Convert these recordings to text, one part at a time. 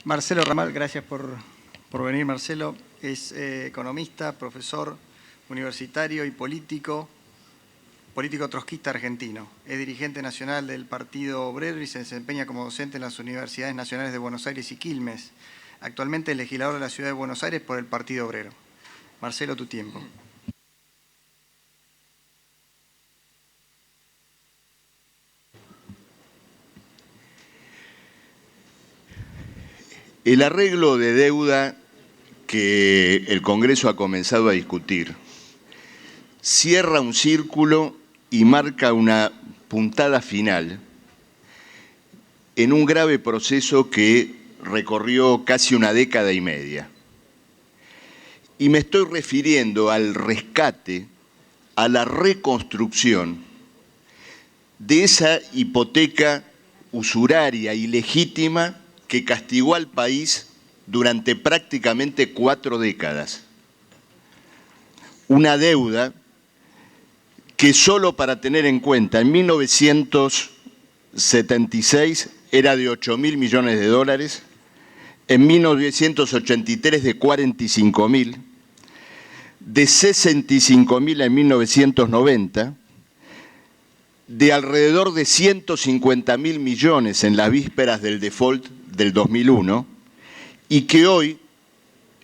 Marcelo Ramal, gracias por venir, Marcelo. Es economista, profesor universitario y político trotskista argentino. Es dirigente nacional del Partido Obrero y se desempeña como docente en las Universidades Nacionales de Buenos Aires y Quilmes. Actualmente es legislador de la Ciudad de Buenos Aires por el Partido Obrero. Marcelo, tu tiempo. El arreglo de deuda que el Congreso ha comenzado a discutir cierra un círculo y marca una puntada final en un grave proceso que recorrió casi una década y media. Y me estoy refiriendo al rescate, a la reconstrucción de esa hipoteca usuraria y legítima que castigó al país durante prácticamente 4 décadas. Una deuda que solo para tener en cuenta, en 1976 era de 8.000 millones de dólares, en 1983 de 45.000, de 65.000 en 1990, de alrededor de 150.000 millones en las vísperas del default del 2001 y que hoy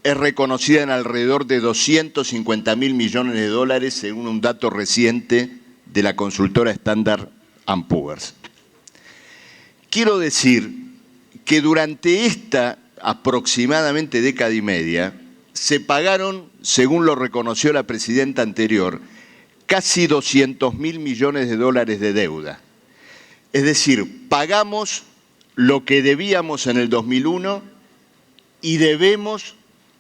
es reconocida en alrededor de 250.000 millones de dólares según un dato reciente de la consultora Standard & Poor's. Quiero decir que durante esta aproximadamente década y media se pagaron, según lo reconoció la presidenta anterior, casi 200.000 millones de dólares de deuda. Es decir, pagamos lo que debíamos en el 2001 y debemos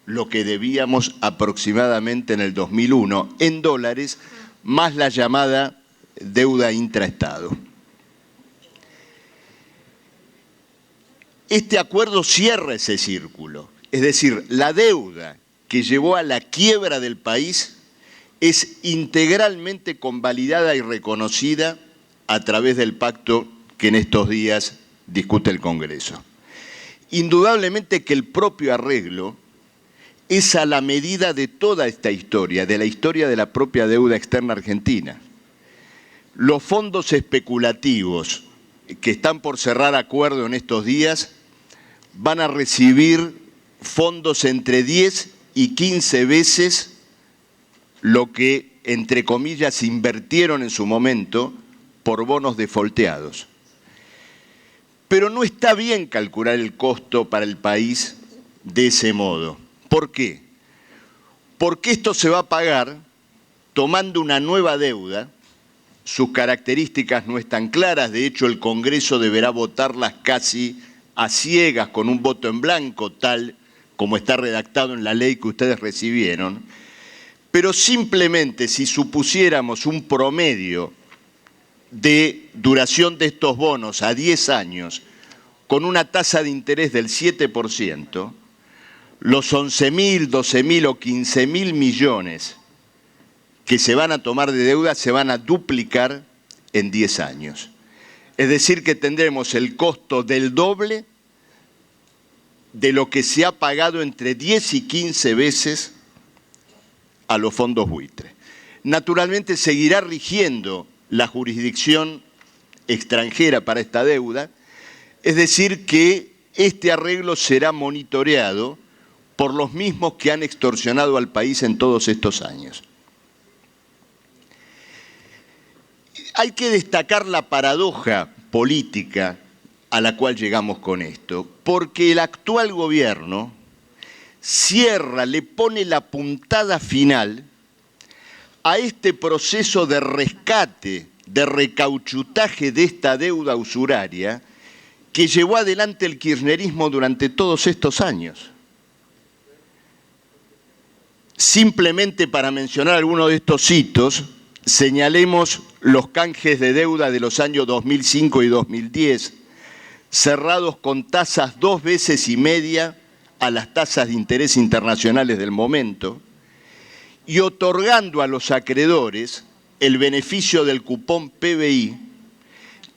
lo que debíamos aproximadamente en el 2001 en dólares, más la llamada deuda intraestado. Este acuerdo cierra ese círculo, es decir, la deuda que llevó a la quiebra del país es integralmente convalidada y reconocida a través del pacto que en estos días discute el Congreso. Indudablemente que el propio arreglo es a la medida de toda esta historia, de la historia de la propia deuda externa argentina. Los fondos especulativos que están por cerrar acuerdo en estos días van a recibir fondos entre 10 y 15 veces lo que, entre comillas, invirtieron en su momento por bonos defaulteados. Pero no está bien calcular el costo para el país de ese modo. ¿Por qué? Porque esto se va a pagar tomando una nueva deuda. Sus características no están claras, de hecho el Congreso deberá votarlas casi a ciegas con un voto en blanco, tal como está redactado en la ley que ustedes recibieron. Pero simplemente si supusiéramos un promedio de duración de estos bonos a 10 años con una tasa de interés del 7%, los 11.000, 12.000 o 15.000 millones que se van a tomar de deuda se van a duplicar en 10 años. Es decir, que tendremos el costo del doble de lo que se ha pagado entre 10 y 15 veces a los fondos buitre. Naturalmente seguirá rigiendo la jurisdicción extranjera para esta deuda, es decir, que este arreglo será monitoreado por los mismos que han extorsionado al país en todos estos años. Hay que destacar la paradoja política a la cual llegamos con esto, porque el actual gobierno cierra, le pone la puntada final a este proceso de rescate, de recauchutaje de esta deuda usuraria que llevó adelante el kirchnerismo durante todos estos años. Simplemente para mencionar algunos de estos hitos, señalemos los canjes de deuda de los años 2005 y 2010, cerrados con tasas 2 veces y media a las tasas de interés internacionales del momento, y otorgando a los acreedores el beneficio del cupón PBI,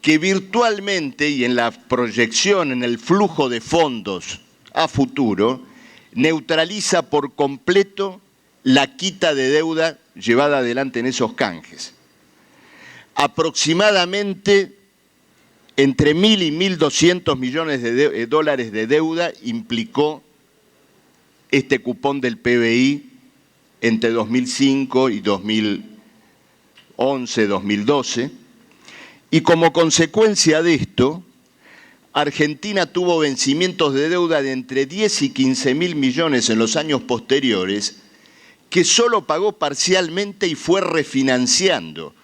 que virtualmente y en la proyección, en el flujo de fondos a futuro neutraliza por completo la quita de deuda llevada adelante en esos canjes. Aproximadamente entre 1.000 y 1.200 millones de dólares de deuda implicó este cupón del PBI entre 2005 y 2011, 2012. Y como consecuencia de esto, Argentina tuvo vencimientos de deuda de entre 10 y 15.000 millones en los años posteriores, que solo pagó parcialmente y fue refinanciando,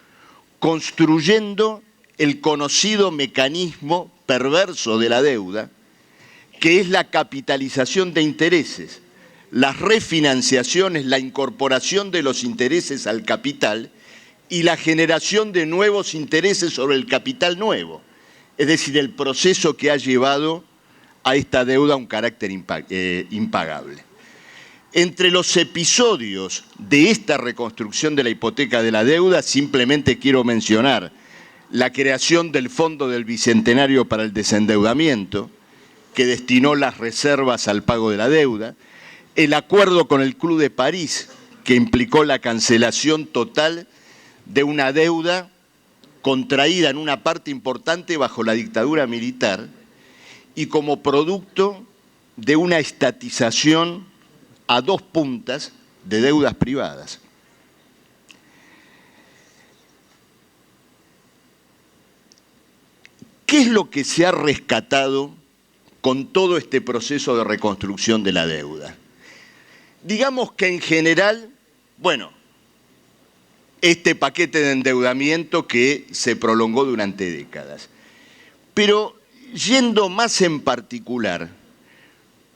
construyendo el conocido mecanismo perverso de la deuda, que es la capitalización de intereses, las refinanciaciones, la incorporación de los intereses al capital y la generación de nuevos intereses sobre el capital nuevo. Es decir, el proceso que ha llevado a esta deuda un carácter impagable. Entre los episodios de esta reconstrucción de la hipoteca de la deuda, simplemente quiero mencionar la creación del Fondo del Bicentenario para el Desendeudamiento, que destinó las reservas al pago de la deuda, el acuerdo con el Club de París, que implicó la cancelación total de una deuda contraída en una parte importante bajo la dictadura militar y como producto de una estatización a dos puntas de deudas privadas. ¿Qué es lo que se ha rescatado con todo este proceso de reconstrucción de la deuda? Digamos que en general, bueno, este paquete de endeudamiento que se prolongó durante décadas. Pero yendo más en particular,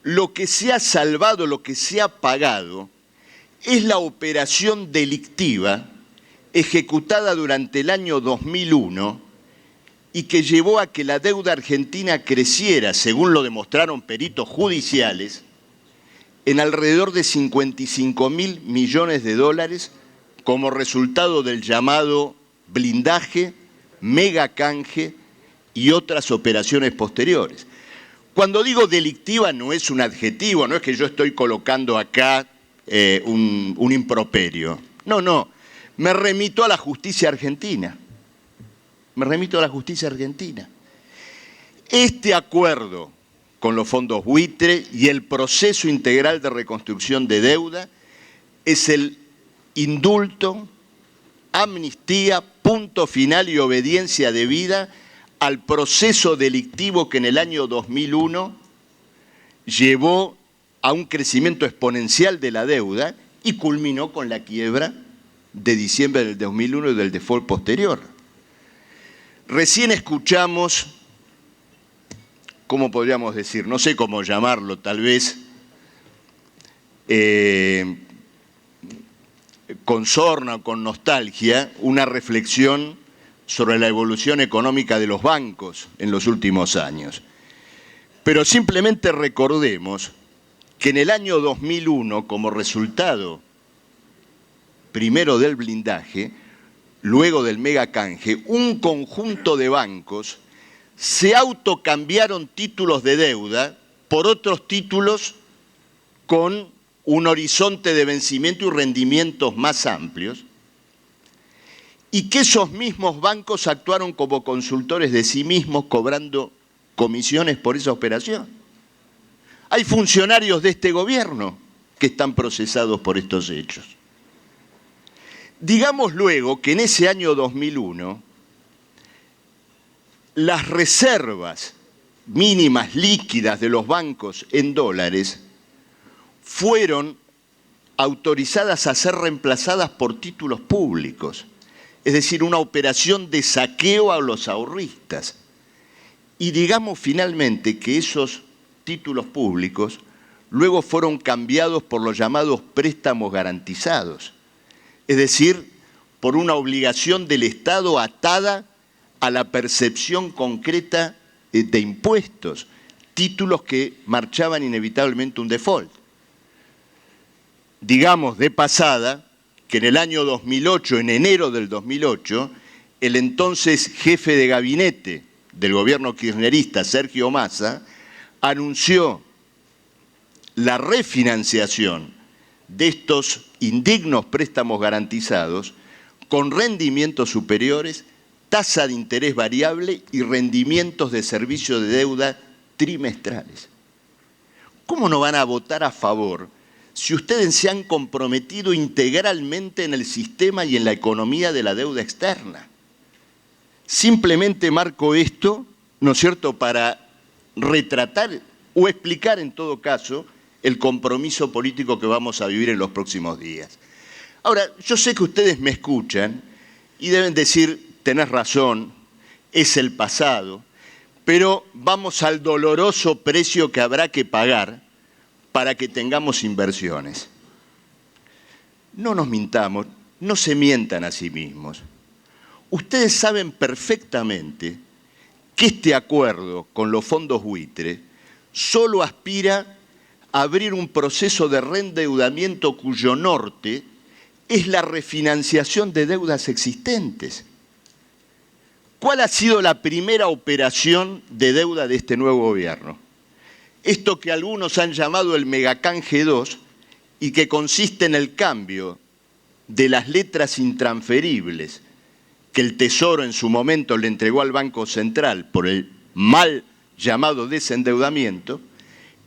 lo que se ha salvado, lo que se ha pagado, es la operación delictiva ejecutada durante el año 2001 y que llevó a que la deuda argentina creciera, según lo demostraron peritos judiciales, en alrededor de 55.000 millones de dólares como resultado del llamado blindaje, megacanje y otras operaciones posteriores. Cuando digo delictiva no es un adjetivo, no es que yo estoy colocando acá un improperio. No, no, me remito a la justicia argentina. Me remito a la justicia argentina. Este acuerdo con los fondos buitre y el proceso integral de reconstrucción de deuda es el indulto, amnistía, punto final y obediencia debida al proceso delictivo que en el año 2001 llevó a un crecimiento exponencial de la deuda y culminó con la quiebra de diciembre del 2001 y del default posterior. Recién escuchamos, ¿cómo podríamos decir? No sé cómo llamarlo, tal vez con sorna o con nostalgia, una reflexión sobre la evolución económica de los bancos en los últimos años. Pero simplemente recordemos que en el año 2001, como resultado primero del blindaje, luego del megacanje, un conjunto de bancos se autocambiaron títulos de deuda por otros títulos con un horizonte de vencimiento y rendimientos más amplios, y que esos mismos bancos actuaron como consultores de sí mismos cobrando comisiones por esa operación. Hay funcionarios de este gobierno que están procesados por estos hechos. Digamos luego que en ese año 2001 las reservas mínimas líquidas de los bancos en dólares fueron autorizadas a ser reemplazadas por títulos públicos, es decir, una operación de saqueo a los ahorristas. Y digamos finalmente que esos títulos públicos luego fueron cambiados por los llamados préstamos garantizados, es decir, por una obligación del Estado atada a la percepción concreta de impuestos, títulos que marchaban inevitablemente un default. Digamos de pasada que en el año 2008, en enero del 2008, el entonces jefe de gabinete del gobierno kirchnerista, Sergio Massa, anunció la refinanciación de estos indignos préstamos garantizados con rendimientos superiores, tasa de interés variable y rendimientos de servicio de deuda trimestrales. ¿Cómo no van a votar a favor si ustedes se han comprometido integralmente en el sistema y en la economía de la deuda externa? Simplemente marco esto, ¿no es cierto?, para retratar o explicar en todo caso el compromiso político que vamos a vivir en los próximos días. Ahora, yo sé que ustedes me escuchan y deben decir, tenés razón, es el pasado, pero vamos al doloroso precio que habrá que pagar para que tengamos inversiones. No nos mintamos, no se mientan a sí mismos. Ustedes saben perfectamente que este acuerdo con los fondos buitre solo aspira a abrir un proceso de reendeudamiento cuyo norte es la refinanciación de deudas existentes. ¿Cuál ha sido la primera operación de deuda de este nuevo gobierno? Esto que algunos han llamado el megacanje 2 y que consiste en el cambio de las letras intransferibles que el Tesoro en su momento le entregó al Banco Central por el mal llamado desendeudamiento,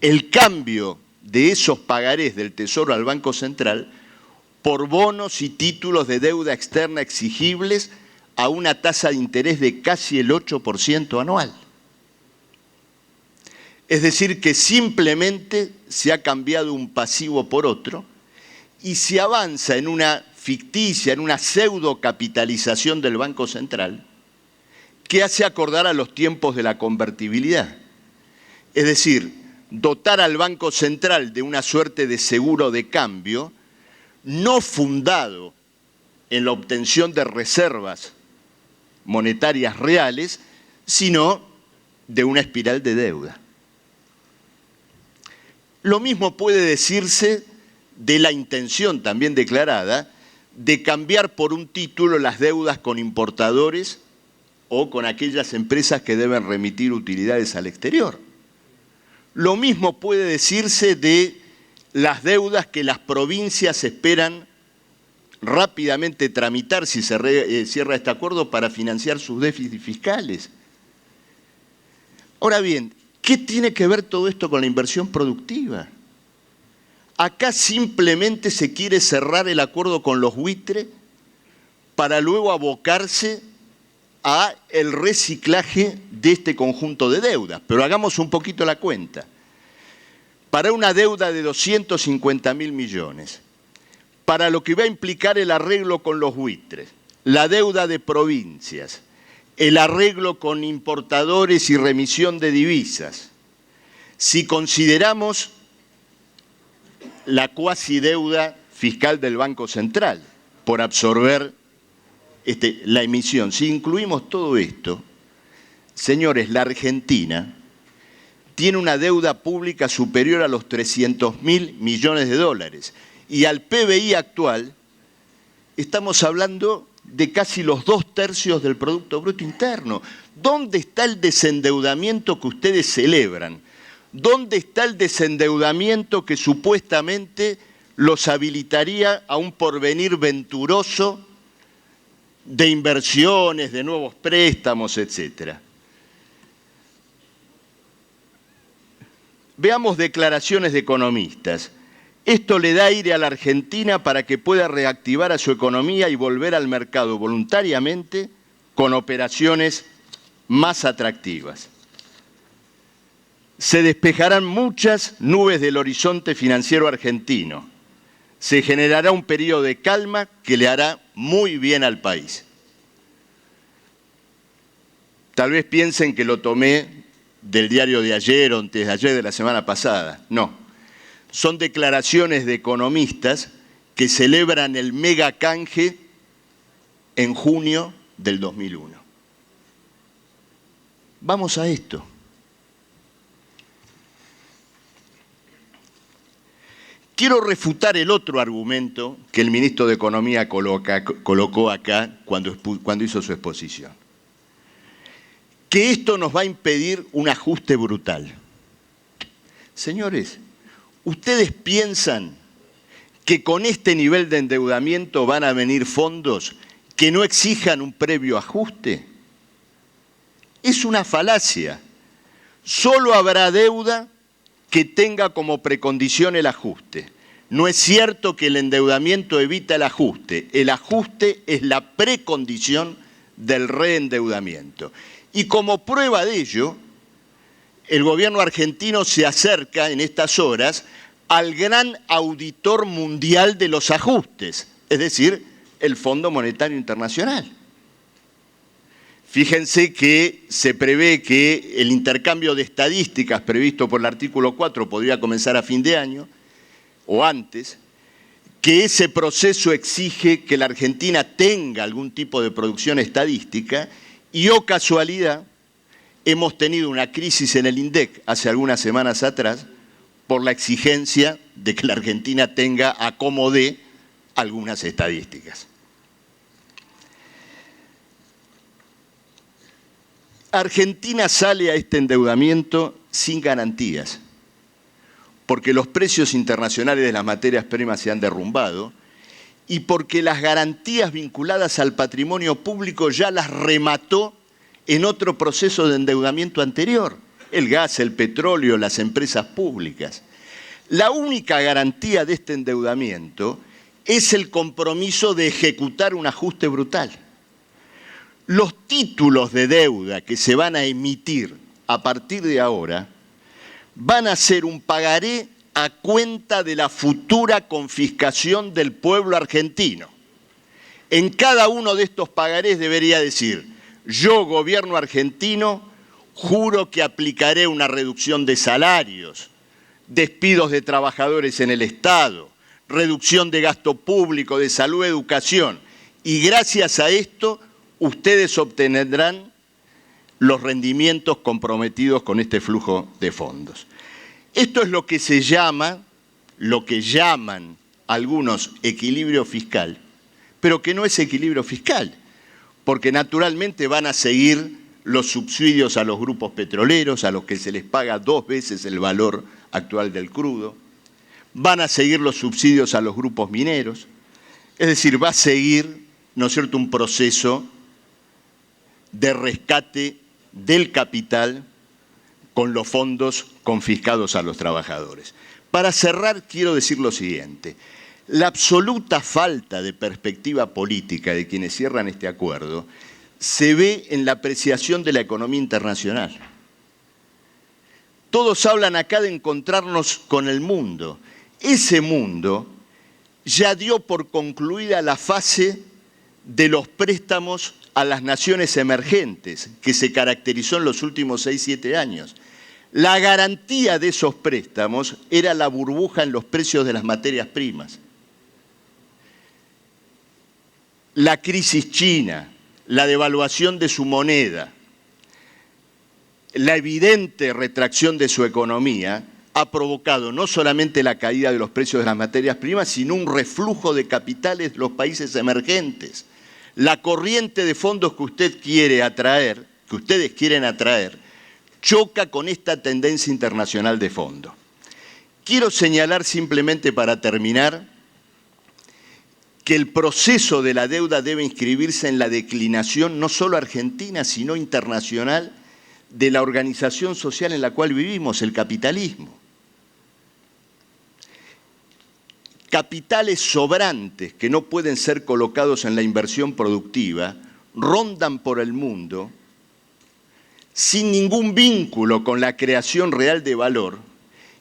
el cambio de esos pagarés del Tesoro al Banco Central por bonos y títulos de deuda externa exigibles a una tasa de interés de casi el 8% anual. Es decir, que simplemente se ha cambiado un pasivo por otro y se avanza en una ficticia, en una pseudo-capitalización del Banco Central que hace acordar a los tiempos de la convertibilidad. Es decir, dotar al Banco Central de una suerte de seguro de cambio no fundado en la obtención de reservas monetarias reales, sino de una espiral de deuda. Lo mismo puede decirse de la intención también declarada de cambiar por un título las deudas con importadores o con aquellas empresas que deben remitir utilidades al exterior. Lo mismo puede decirse de las deudas que las provincias esperan rápidamente tramitar si se cierra este acuerdo para financiar sus déficits fiscales. Ahora bien, ¿qué tiene que ver todo esto con la inversión productiva? Acá simplemente se quiere cerrar el acuerdo con los buitres para luego abocarse a el reciclaje de este conjunto de deudas. Pero hagamos un poquito la cuenta. Para una deuda de 250.000 millones, para lo que va a implicar el arreglo con los buitres, la deuda de provincias, el arreglo con importadores y remisión de divisas, si consideramos la cuasi deuda fiscal del Banco Central por absorber la emisión, si incluimos todo esto, señores, la Argentina tiene una deuda pública superior a los 300.000 millones de dólares y al PBI actual estamos hablando de casi los 2/3 del Producto Bruto Interno. ¿Dónde está el desendeudamiento que ustedes celebran? ¿Dónde está el desendeudamiento que supuestamente los habilitaría a un porvenir venturoso de inversiones, de nuevos préstamos, etcétera? Veamos declaraciones de economistas. Esto le da aire a la Argentina para que pueda reactivar a su economía y volver al mercado voluntariamente con operaciones más atractivas. Se despejarán muchas nubes del horizonte financiero argentino. Se generará un periodo de calma que le hará muy bien al país. Tal vez piensen que lo tomé del diario de ayer o antes de ayer de la semana pasada. No, son declaraciones de economistas que celebran el megacanje en junio del 2001. Vamos a esto. Quiero refutar el otro argumento que el ministro de Economía colocó acá cuando hizo su exposición. Que esto nos va a impedir un ajuste brutal. Señores, ¿Ustedes piensan que con este nivel de endeudamiento van a venir fondos que no exijan un previo ajuste? Es una falacia. Solo habrá deuda que tenga como precondición el ajuste. No es cierto que el endeudamiento evita el ajuste. El ajuste es la precondición del reendeudamiento. Y como prueba de ello, el gobierno argentino se acerca en estas horas al gran auditor mundial de los ajustes, es decir, el Fondo Monetario Internacional. Fíjense que se prevé que el intercambio de estadísticas previsto por el artículo 4 podría comenzar a fin de año o antes, que ese proceso exige que la Argentina tenga algún tipo de producción estadística y, oh casualidad, hemos tenido una crisis en el INDEC hace algunas semanas atrás por la exigencia de que la Argentina tenga a como dé algunas estadísticas. Argentina sale a este endeudamiento sin garantías, porque los precios internacionales de las materias primas se han derrumbado y porque las garantías vinculadas al patrimonio público ya las remató en otro proceso de endeudamiento anterior, el gas, el petróleo, las empresas públicas. La única garantía de este endeudamiento es el compromiso de ejecutar un ajuste brutal. Los títulos de deuda que se van a emitir a partir de ahora van a ser un pagaré a cuenta de la futura confiscación del pueblo argentino. En cada uno de estos pagarés debería decir: yo, gobierno argentino, juro que aplicaré una reducción de salarios, despidos de trabajadores en el Estado, reducción de gasto público, de salud, educación, y gracias a esto ustedes obtendrán los rendimientos comprometidos con este flujo de fondos. Esto es lo que se llama, lo que llaman algunos equilibrio fiscal, pero que no es equilibrio fiscal, porque naturalmente van a seguir los subsidios a los grupos petroleros, a los que se les paga 2 veces el valor actual del crudo, van a seguir los subsidios a los grupos mineros, es decir, va a seguir, ¿no es cierto?, un proceso de rescate del capital con los fondos confiscados a los trabajadores. Para cerrar, quiero decir lo siguiente: la absoluta falta de perspectiva política de quienes cierran este acuerdo se ve en la apreciación de la economía internacional. Todos hablan acá de encontrarnos con el mundo. Ese mundo ya dio por concluida la fase de los préstamos a las naciones emergentes, que se caracterizó en los últimos 6-7 años. La garantía de esos préstamos era la burbuja en los precios de las materias primas. La crisis china, la devaluación de su moneda, la evidente retracción de su economía ha provocado no solamente la caída de los precios de las materias primas, sino un reflujo de capitales de los países emergentes. La corriente de fondos que usted quiere atraer, que ustedes quieren atraer, choca con esta tendencia internacional de fondo. Quiero señalar simplemente para terminar que el proceso de la deuda debe inscribirse en la declinación no solo argentina, sino internacional de la organización social en la cual vivimos, el capitalismo. Capitales sobrantes que no pueden ser colocados en la inversión productiva rondan por el mundo sin ningún vínculo con la creación real de valor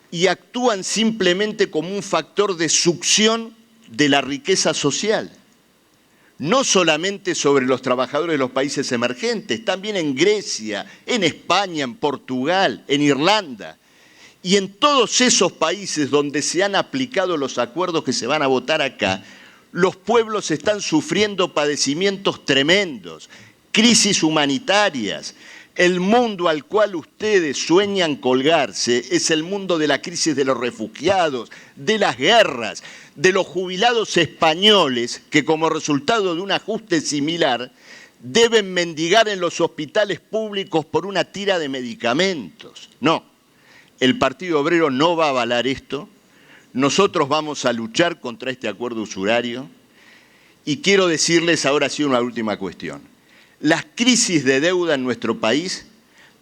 y actúan simplemente como un factor de succión de la riqueza social, no solamente sobre los trabajadores de los países emergentes, también en Grecia, en España, en Portugal, en Irlanda. Y en todos esos países donde se han aplicado los acuerdos que se van a votar acá, los pueblos están sufriendo padecimientos tremendos, crisis humanitarias. El mundo al cual ustedes sueñan colgarse es el mundo de la crisis de los refugiados, de las guerras, de los jubilados españoles que como resultado de un ajuste similar deben mendigar en los hospitales públicos por una tira de medicamentos. No. El Partido Obrero no va a avalar esto, Nosotros vamos a luchar contra este acuerdo usurario y quiero decirles ahora sí una última cuestión. Las crisis de deuda en nuestro país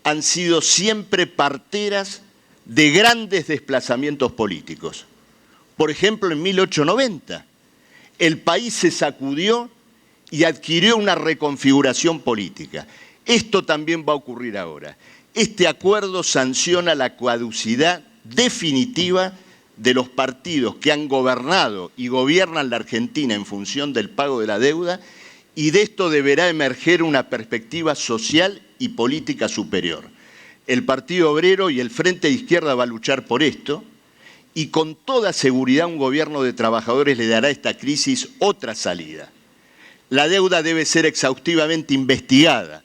han sido siempre parteras de grandes desplazamientos políticos. Por ejemplo, en 1890, el país se sacudió y adquirió una reconfiguración política. Esto también va a ocurrir ahora. Este acuerdo sanciona la caducidad definitiva de los partidos que han gobernado y gobiernan la Argentina en función del pago de la deuda, y de esto deberá emerger una perspectiva social y política superior. El Partido Obrero y el Frente de Izquierda va a luchar por esto, y con toda seguridad un gobierno de trabajadores le dará a esta crisis otra salida. La deuda debe ser exhaustivamente investigada.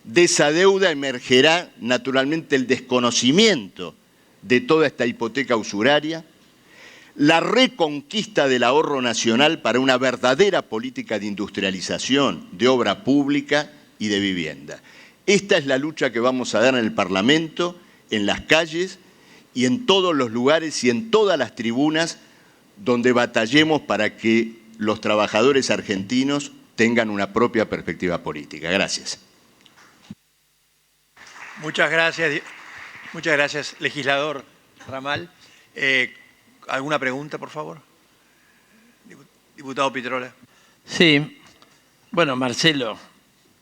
De esa deuda emergerá naturalmente el desconocimiento de toda esta hipoteca usuraria, la reconquista del ahorro nacional para una verdadera política de industrialización, de obra pública y de vivienda. Esta es la lucha que vamos a dar en el Parlamento, en las calles y en todos los lugares y en todas las tribunas donde batallemos para que los trabajadores argentinos tengan una propia perspectiva política. Gracias. Muchas gracias, legislador Ramal. ¿Alguna pregunta, por favor? Diputado Pitrola. Sí. Bueno, Marcelo,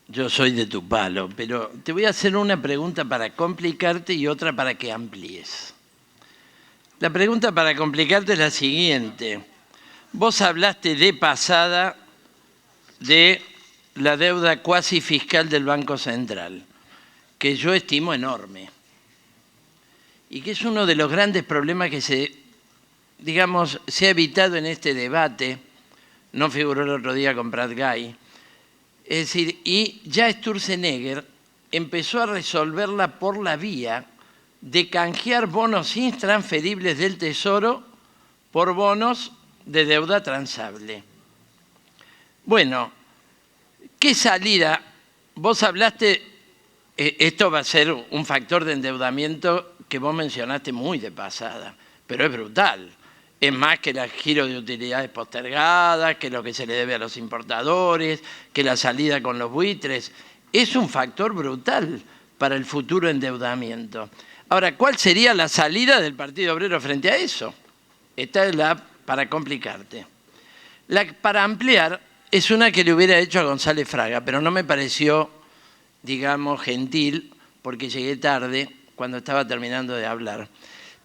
yo soy de tu palo, pero te voy a hacer una pregunta para complicarte y otra para que amplíes. La pregunta para complicarte es la siguiente. Vos hablaste de pasada de la deuda cuasi fiscal del Banco Central, que yo estimo enorme, y que es uno de los grandes problemas que se ha evitado en este debate. No figuró el otro día con Prat Gay. Es decir, y ya Sturzenegger empezó a resolverla por la vía de canjear bonos intransferibles del Tesoro por bonos de deuda transable. Bueno, ¿qué salida? Vos hablaste, esto va a ser un factor de endeudamiento que vos mencionaste muy de pasada, pero es brutal. Es más que el giro de utilidades postergadas, que lo que se le debe a los importadores, que la salida con los buitres. Es un factor brutal para el futuro endeudamiento. Ahora, ¿cuál sería la salida del Partido Obrero frente a eso? Esta es la para complicarte. La para ampliar es una que le hubiera hecho a González Fraga, pero no me pareció, digamos, gentil, porque llegué tarde cuando estaba terminando de hablar.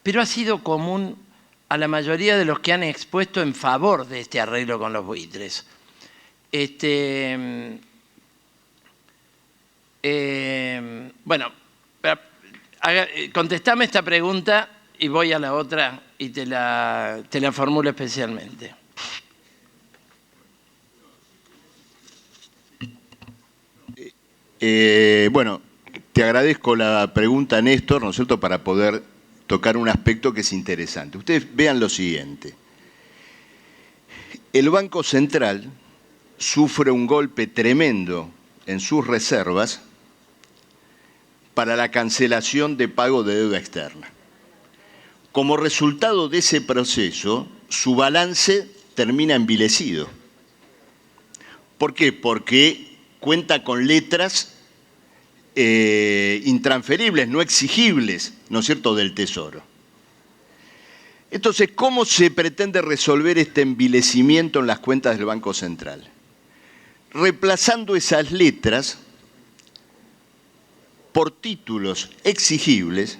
Pero ha sido común a la mayoría de los que han expuesto en favor de este arreglo con los buitres. Bueno, contestame esta pregunta y voy a la otra y te la formulo especialmente. Bueno, te agradezco la pregunta, Néstor, ¿no es cierto?, para poder tocar un aspecto que es interesante. Ustedes vean lo siguiente. El Banco Central sufre un golpe tremendo en sus reservas para la cancelación de pago de deuda externa. Como resultado de ese proceso, su balance termina envilecido. ¿Por qué? Porque cuenta con letras intransferibles, no exigibles, ¿no es cierto?, del Tesoro. Entonces, ¿cómo se pretende resolver este envilecimiento en las cuentas del Banco Central? Reemplazando esas letras por títulos exigibles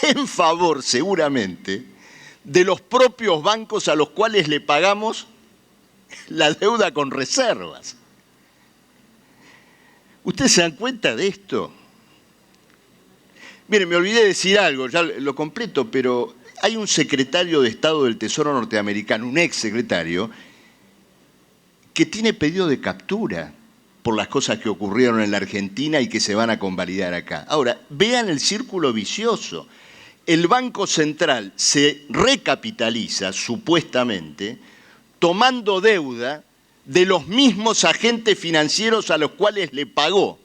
en favor, seguramente, de los propios bancos a los cuales le pagamos la deuda con reservas. ¿Ustedes se dan cuenta de esto? Miren, me olvidé de decir algo, ya lo completo, pero hay un secretario de Estado del Tesoro norteamericano, un ex secretario, que tiene pedido de captura por las cosas que ocurrieron en la Argentina y que se van a convalidar acá. Ahora, vean el círculo vicioso. El Banco Central se recapitaliza, supuestamente, tomando deuda de los mismos agentes financieros a los cuales le pagó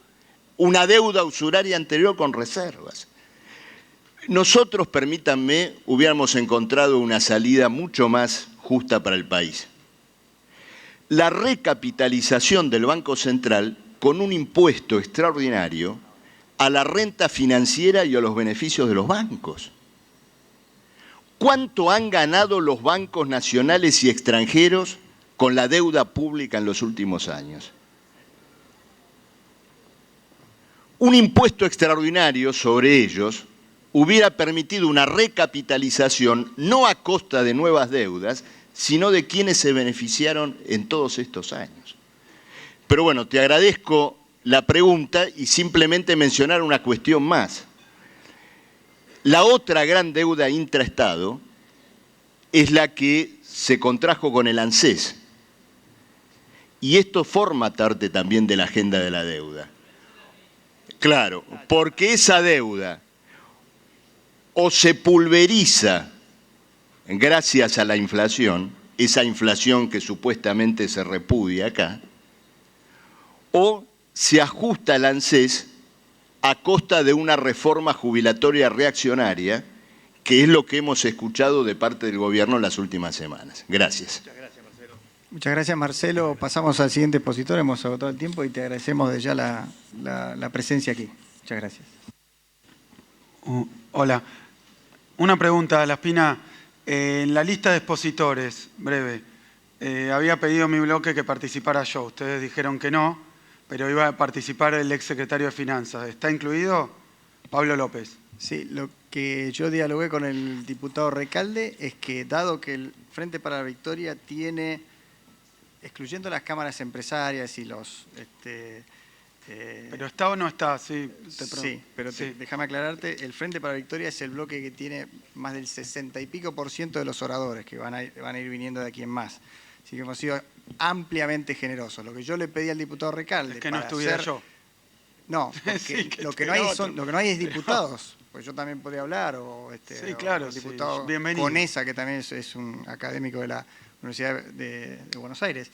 una deuda usuraria anterior con reservas. Nosotros, permítanme, hubiéramos encontrado una salida mucho más justa para el país. La recapitalización del Banco Central con un impuesto extraordinario a la renta financiera y a los beneficios de los bancos. ¿Cuánto han ganado los bancos nacionales y extranjeros con la deuda pública en los últimos años? Un impuesto extraordinario sobre ellos hubiera permitido una recapitalización no a costa de nuevas deudas, sino de quienes se beneficiaron en todos estos años. Pero bueno, te agradezco la pregunta y simplemente mencionar una cuestión más. La otra gran deuda intraestado es la que se contrajo con el ANSES. Y esto forma parte también de la agenda de la deuda. Claro, porque esa deuda o se pulveriza gracias a la inflación, esa inflación que supuestamente se repudia acá, o se ajusta el ANSES a costa de una reforma jubilatoria reaccionaria, que es lo que hemos escuchado de parte del gobierno en las últimas semanas. Gracias. Muchas gracias, Marcelo. Pasamos al siguiente expositor. Hemos agotado el tiempo y te agradecemos de ya la presencia aquí. Muchas gracias. Hola. Una pregunta, Laspina. En la lista de expositores, breve, había pedido mi bloque que participara yo. Ustedes dijeron que no, pero iba a participar el exsecretario de Finanzas. ¿Está incluido? Pablo López. Sí, lo que yo dialogué con el diputado Recalde es que, dado que el Frente para la Victoria tiene, excluyendo las cámaras empresarias y los... ¿Pero está o no está? Sí, sí, pero sí. Déjame aclararte, el Frente para la Victoria es el bloque que tiene más del 60 y pico % de los oradores que van a ir viniendo de aquí en más. Así que hemos sido ampliamente generosos. Lo que yo le pedí al diputado Recalde... Es que no estuviera yo. No, porque sí, lo que no hay es diputados. Pues yo también podría hablar, o sí, claro, o el diputado Conesa, que también es un académico de la Universidad de Buenos Aires.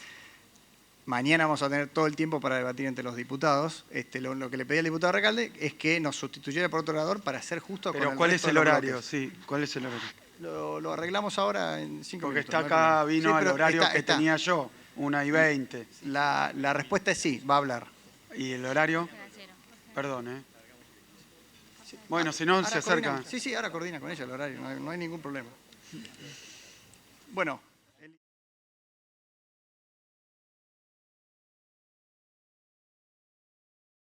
Mañana vamos a tener todo el tiempo para debatir entre los diputados. Lo que le pedí al diputado Recalde es que nos sustituyera por otro orador para ser justo con el ¿cuál es resto el de los horario? bloques. Sí, ¿cuál es el horario? Lo arreglamos ahora en 5 Porque minutos. está acá, vino al horario que está. tenía yo, 1:20. La respuesta es sí, va a hablar. ¿Y el horario? Perdón, Bueno, si no, se acerca. Sí, ahora coordina con ella el horario, no hay ningún problema. Bueno.